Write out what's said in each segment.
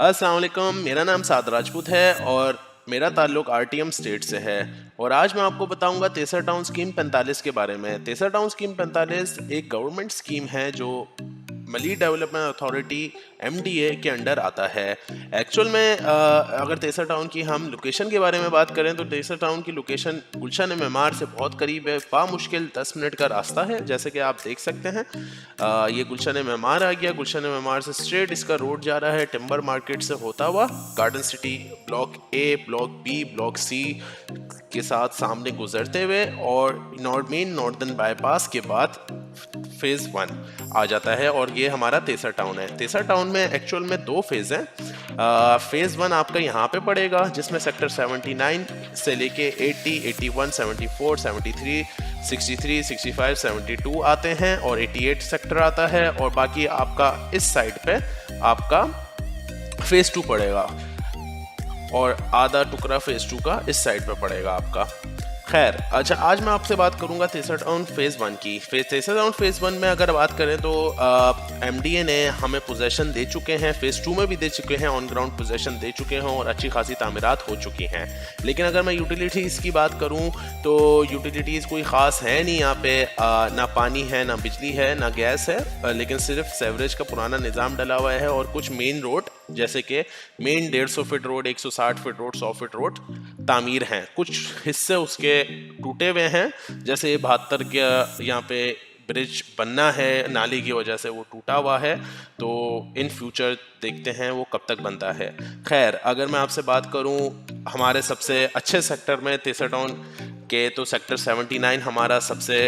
अस्सलाम वालेकुम, मेरा नाम साद राजपूत है और मेरा ताल्लुक आरटीएम स्टेट से है। और आज मैं आपको बताऊंगा तेसर टाउन स्कीम 45 के बारे में। तेसर टाउन स्कीम 45 एक गवर्नमेंट स्कीम है जो मली डेवलपमेंट अथॉरिटी एमडीए के अंडर आता है। एक्चुअल में अगर तेसर टाउन की हम लोकेशन के बारे में बात करें तो तेसर टाउन की लोकेशन गुलशन मेमार से बहुत करीब है। बामुश्किल 10 मिनट का रास्ता है, जैसे कि आप देख सकते हैं। ये गुलशन मेमार आ गया। गुलशन मेमार से स्ट्रेट इसका रोड जा रहा है टिम्बर मार्केट से होता हुआ garden city block A, block B, block C के साथ सामने गुजरते हुए और मेन नॉर्दर्न बाईपास के बाद फेज 1 आ जाता है और ये हमारा तेसर टाउन है। तेसर टाउन में एक्चुअल में 2 फेज हैं। फेज 1 आपका यहाँ पे पड़ेगा जिसमें सेक्टर 79 से लेके 80, 81, 74, 73, 63, 65, 72 आते हैं और 88 सेक्टर आता है। और बाकी आपका इस साइड पे आपका फेज 2 पड़ेगा और आधा टुकड़ा फेज 2 का इस साइड पे पड़ेगा आपका। खैर, अच्छा, आज मैं आपसे बात करूंगा तेसर टाउन फेज 1 की। तेसर टाउन फेज 1 में अगर बात करें तो एमडीए ने हमें पोजेशन दे चुके हैं, फेज 2 में भी दे चुके हैं, ऑन ग्राउंड पोजेशन दे चुके हैं और अच्छी खासी तामीरात हो चुकी हैं। लेकिन अगर मैं यूटिलिटीज़ की बात करूं तो यूटिलिटीज़ कोई ख़ास है नहीं यहाँ पे। ना पानी है, ना बिजली है, ना गैस है, लेकिन सिर्फ सेवरेज का पुराना निज़ाम डला हुआ है और कुछ मेन रोड जैसे कि main 150 feet road, 160 feet road, 100 feet road तामीर हैं। कुछ हिस्से उसके टूटे हुए हैं, जैसे 72 के यहाँ पे ब्रिज बनना है, नाली की वजह से वो टूटा हुआ है। तो इन फ्यूचर देखते हैं वो कब तक बनता है। खैर, अगर मैं आपसे बात करूं हमारे सबसे अच्छे सेक्टर में तेसर टाउन के, तो सेक्टर 79 हमारा सबसे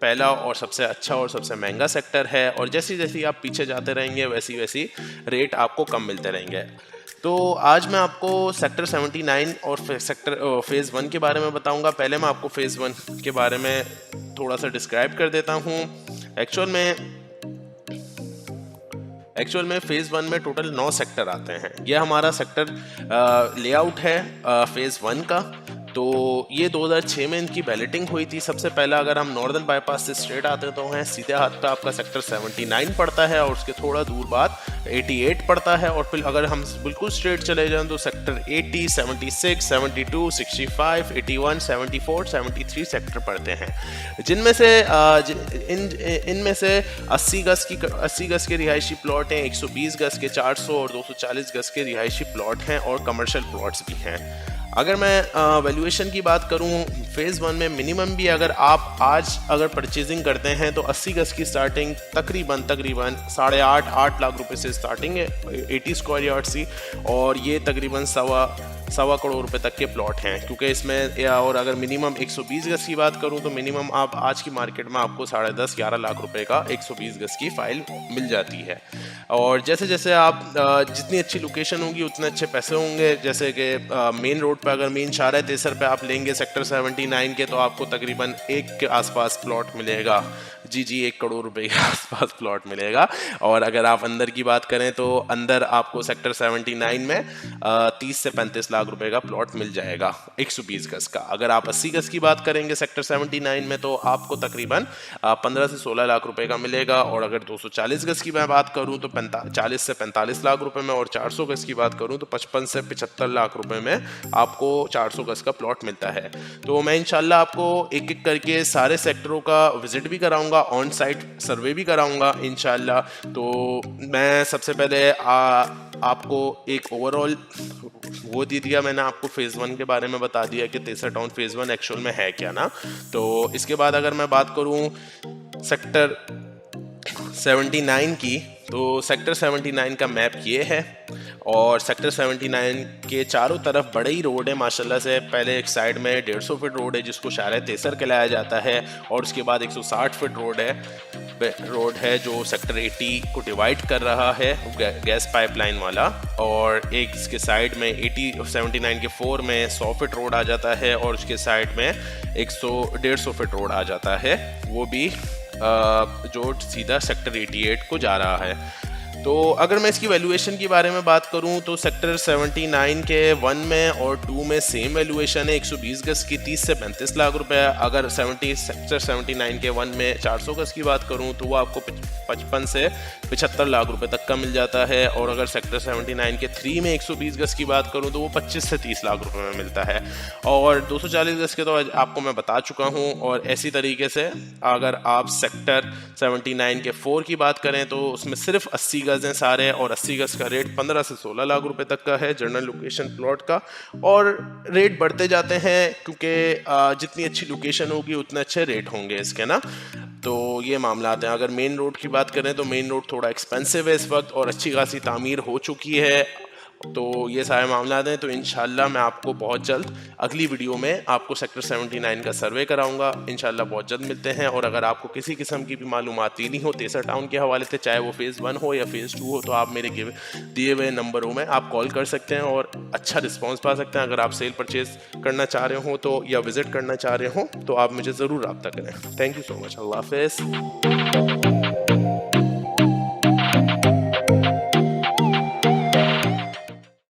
पहला और सबसे अच्छा और सबसे महंगा सेक्टर है। और जैसी जैसी आप पीछे जाते रहेंगे वैसी वैसी रेट आपको कम मिलते रहेंगे। तो आज मैं आपको सेक्टर 79 और सेक्टर फेज़ 1 के बारे में बताऊंगा। पहले मैं आपको फेज़ 1 के बारे में थोड़ा सा डिस्क्राइब कर देता हूं। एक्चुअल में फेज़ 1 में टोटल 9 सेक्टर आते हैं। यह हमारा सेक्टर लेआउट है फेज़ 1 का। तो ये 2006 में इनकी बैलेटिंग हुई थी। सबसे पहला अगर हम नॉर्दर्न बाईपास से स्ट्रेट आते हैं तो है सीधे हाथ पे आपका सेक्टर 79 पड़ता है और उसके थोड़ा दूर बाद 88 पड़ता है। और फिर अगर हम बिल्कुल स्ट्रेट चले जाएं तो सेक्टर 80, 76, 72, 65, 81, 74, 73 सेक्टर पड़ते हैं, जिनमें से इनमें से 80 गज के रिहायशी प्लॉट हैं, 120 गज के 400 और 240 गज के रिहायशी प्लॉट हैं और कमर्शियल प्लॉट्स भी हैं। अगर मैं वैल्यूएशन की बात करूं फेज़ 1 में मिनिमम भी अगर आप आज अगर परचेजिंग करते हैं तो 80 गज की स्टार्टिंग तकरीबन 8.5 लाख रुपए से स्टार्टिंग है 80 स्क्वायर यार्ड सी। और ये तकरीबन सवा करोड़ रुपए तक के प्लॉट हैं, क्योंकि इसमें और अगर मिनिमम 120 गज की बात करूं तो मिनिमम आप आज की मार्केट में आपको 10.5-11 लाख रुपए का 120 गज की फाइल मिल जाती है। और जैसे जैसे आप जितनी अच्छी लोकेशन होगी उतने अच्छे पैसे होंगे। जैसे कि मेन रोड पे अगर मेन शाहरा तेसर पे आप लेंगे सेक्टर 79 के तो आपको तकरीबन 1 के आसपास प्लॉट मिलेगा। जी 1 करोड़ रुपए के आसपास प्लॉट मिलेगा। और अगर आप अंदर की बात करें तो अंदर आपको सेक्टर 79 में 30 से 35 लाख रुपए का प्लॉट मिल जाएगा 120 गज का। अगर आप 80 गज की बात करेंगे सेक्टर 79 में तो आपको तकरीबन 15 से 16 लाख रुपए का मिलेगा। और अगर 240 गज की मैं बात करूं तो 40 से 45 लाख रुपए में, और 400 गज की बात करूं तो 55 से 75 लाख रुपए में आपको 400 गज का प्लॉट मिलता है। तो मैं इंशाल्लाह आपको एक एक करके सारे सेक्टरों का विजिट भी कराऊंगा, ऑन साइट सर्वे भी कराऊंगा इंशाल्लाह। तो मैं सबसे पहले आपको एक ओवरऑल वो दे दिया, मैंने आपको फेज़ 1 के बारे में बता दिया कि तेसर टाउन फेज़ 1 एक्चुअल में है क्या ना। तो इसके बाद अगर मैं बात करूं सेक्टर 79 की, तो सेक्टर 79 का मैप ये है। और सेक्टर 79 के चारों तरफ बड़े ही रोड है माशाल्लाह से। पहले एक साइड में 150 फीट रोड है जिसको शाहरा तेसर कहलाया जाता है, और उसके बाद 160 फीट रोड है जो सेक्टर 80 को डिवाइड कर रहा है, गैस पाइपलाइन वाला। और एक इसके साइड में 79 के 4 में 100 फीट रोड आ जाता है और उसके साइड में 150 फीट रोड आ जाता है, वो भी जो सीधा सेक्टर 88 को जा रहा है। तो अगर मैं इसकी वैल्यूएशन के बारे में बात करूं तो सेक्टर 79 के 1 में और 2 में सेम वैल्यूएशन है 120 गज की 30 से 35 लाख रुपए। अगर सेक्टर 79 के 1 में 400 गज की बात करूं तो वो आपको 55 से 75 लाख रुपए तक का मिल जाता है। और अगर सेक्टर 79 के 3 में 120 गज की बात करूं तो वो 25 से 30 लाख रुपए में मिलता है। और 240 गज के तो आपको मैं बता चुका हूं। और इसी तरीके से अगर आप सेक्टर 79 के 4 की बात करें तो उसमें सिर्फ 80 गज हैं सारे, और 80 गज का रेट 15 से 16 लाख रुपए तक का है जनरल लोकेशन प्लॉट का। और रेट बढ़ते जाते हैं क्योंकि जितनी अच्छी लोकेशन होगी उतने अच्छे रेट होंगे इसके ना। तो ये मामला आते हैं। अगर मेन रोड की बात करें तो मेन रोड थोड़ा एक्सपेंसिव है इस वक्त और अच्छी खासी तामीर हो चुकी है। तो ये सारे मामला हैं। तो इंशाल्लाह मैं आपको बहुत जल्द अगली वीडियो में आपको सेक्टर 79 का सर्वे कराऊंगा। इंशाल्लाह बहुत जल्द मिलते हैं। और अगर आपको किसी किस्म की भी मालूमात लेनी हो तेसर टाउन के हवाले से, चाहे वो फेज़ 1 हो या फेज़ 2 हो, तो आप मेरे दिए हुए नंबरों में आप कॉल कर सकते हैं और अच्छा रिस्पॉन्स पा सकते हैं। अगर आप सेल परचेज करना चाह रहे हो तो या विज़िट करना चाह रहे हो तो आप मुझे ज़रूर रब्ता करें। Thank you so much. अल्लाह हाफ़िज़।